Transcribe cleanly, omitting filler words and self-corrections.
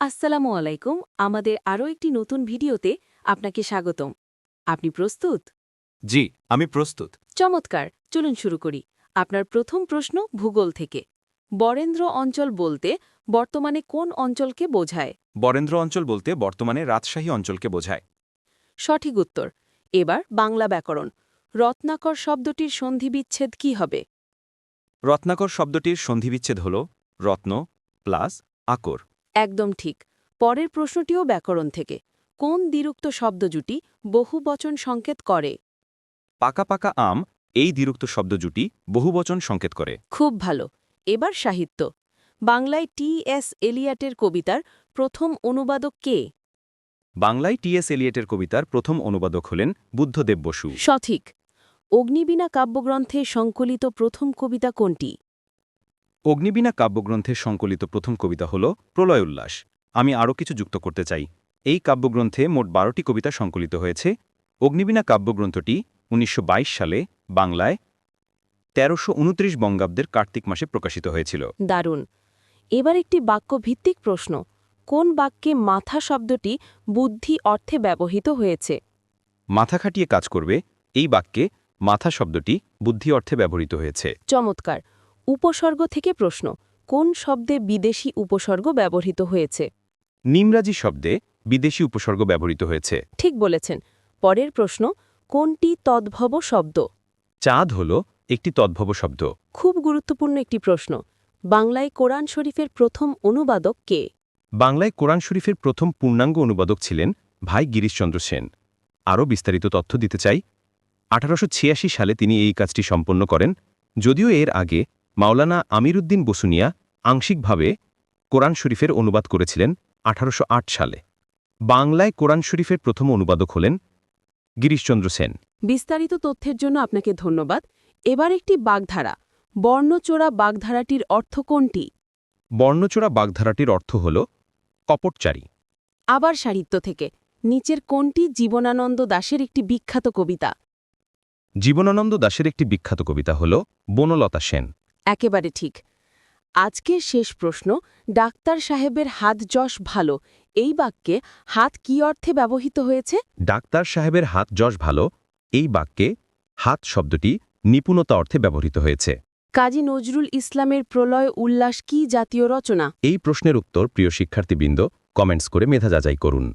আসসালামু আলাইকুম। আমাদের আরও একটি নতুন ভিডিওতে আপনাকে স্বাগতম। আপনি প্রস্তুত? জি, আমি প্রস্তুত। চমৎকার, চলুন শুরু করি। আপনার প্রথম প্রশ্ন ভূগোল থেকে। বরেন্দ্র অঞ্চল বলতে বর্তমানে কোন অঞ্চলকে বোঝায়? বরেন্দ্র অঞ্চল বলতে বর্তমানে রাজশাহী অঞ্চলকে বোঝায়। সঠিক উত্তর। এবার বাংলা ব্যাকরণ। রত্নাকর শব্দটির সন্ধিবিচ্ছেদ কি হবে? রত্নাকর শব্দটির সন্ধিবিচ্ছেদ হল রত্ন প্লাস আকর। একদম ঠিক। পরের প্রশ্নটিও ব্যাকরণ থেকে। কোন দ্বিরুক্ত শব্দজুটি বহুবচন সংকেত করে? পাকা পাকা আম এই দ্বিরুক্ত শব্দ জুটি বহুবচন সংকেত করে। খুব ভালো। এবার সাহিত্য। বাংলায় টি.এস. এলিয়টের কবিতার প্রথম অনুবাদক কে? বাংলায় টি.এস. এলিয়টের কবিতার প্রথম অনুবাদক হলেন বুদ্ধদেব বসু। সঠিক। অগ্নিবীণা কাব্যগ্রন্থে সংকলিত প্রথম কবিতা কোনটি? অগ্নিবীণা কাব্যগ্রন্থের সংকলিত প্রথম কবিতা হল প্রলয় উল্লাস। আমি আরও কিছু যুক্ত করতে চাই। এই কাব্যগ্রন্থে মোট ১২টি কবিতা সংকলিত হয়েছে। অগ্নিবীণা কাব্যগ্রন্থটি ১৯২২ সালে বাংলায় ১৩২৯ বঙ্গাব্দের কার্তিক মাসে প্রকাশিত হয়েছিল। দারুণ। এবার একটি বাক্যভিত্তিক প্রশ্ন। কোন বাক্যে মাথা শব্দটি বুদ্ধি অর্থে ব্যবহৃত হয়েছে? মাথা খাটিয়ে কাজ করবে এই বাক্যে মাথা শব্দটি বুদ্ধি অর্থে ব্যবহৃত হয়েছে। চমৎকার। উপসর্গ থেকে প্রশ্ন। কোন শব্দে বিদেশি উপসর্গ ব্যবহৃত হয়েছে? নিমরাজি শব্দে বিদেশি উপসর্গ ব্যবহৃত হয়েছে। ঠিক বলেছেন। পরের প্রশ্ন। কোনটি তদ্ভব শব্দ? চাঁদ হল একটি তদ্ভব শব্দ। খুব গুরুত্বপূর্ণ একটি প্রশ্ন। বাংলায় কোরআন শরীফের প্রথম অনুবাদক কে? বাংলায় কোরআন শরীফের প্রথম পূর্ণাঙ্গ অনুবাদক ছিলেন ভাই গিরিশচন্দ্র সেন। আরও বিস্তারিত তথ্য দিতে চাই। ১৮৮৬ সালে তিনি এই কাজটি সম্পন্ন করেন। যদিও এর আগে মাওলানা আমিরুদ্দিন বসুনিয়া আংশিকভাবে কোরআন শরীফের অনুবাদ করেছিলেন ১৮০৮ সালে। বাংলায় কোরআন শরীফের প্রথম অনুবাদক হলেন গিরিশচন্দ্র সেন। বিস্তারিত তথ্যের জন্য আপনাকে ধন্যবাদ। এবার একটি বাগধারা। বর্ণচোরা বাগধারাটির অর্থ কোনটি? বর্ণচোরা বাগধারাটির অর্থ হল কপটচারী। আবার সাহিত্য থেকে। নিচের কোনটি জীবনানন্দ দাশের একটি বিখ্যাত কবিতা? জীবনানন্দ দাশের একটি বিখ্যাত কবিতা হল বনলতা সেন। একেবারে ঠিক। আজকের শেষ প্রশ্ন। ডাক্তার সাহেবের হাত যশ ভালো এই বাক্যে হাত কী অর্থে ব্যবহৃত হয়েছে? ডাক্তার সাহেবের হাত যশ ভালো এই বাক্যে হাত শব্দটি নিপুণতা অর্থে ব্যবহৃত হয়েছে। কাজী নজরুল ইসলামের প্রলয় উল্লাস কি জাতীয় রচনা? এই প্রশ্নের উত্তর প্রিয় শিক্ষার্থীবৃন্দ কমেন্টস করে মেধা যাচাই করুন।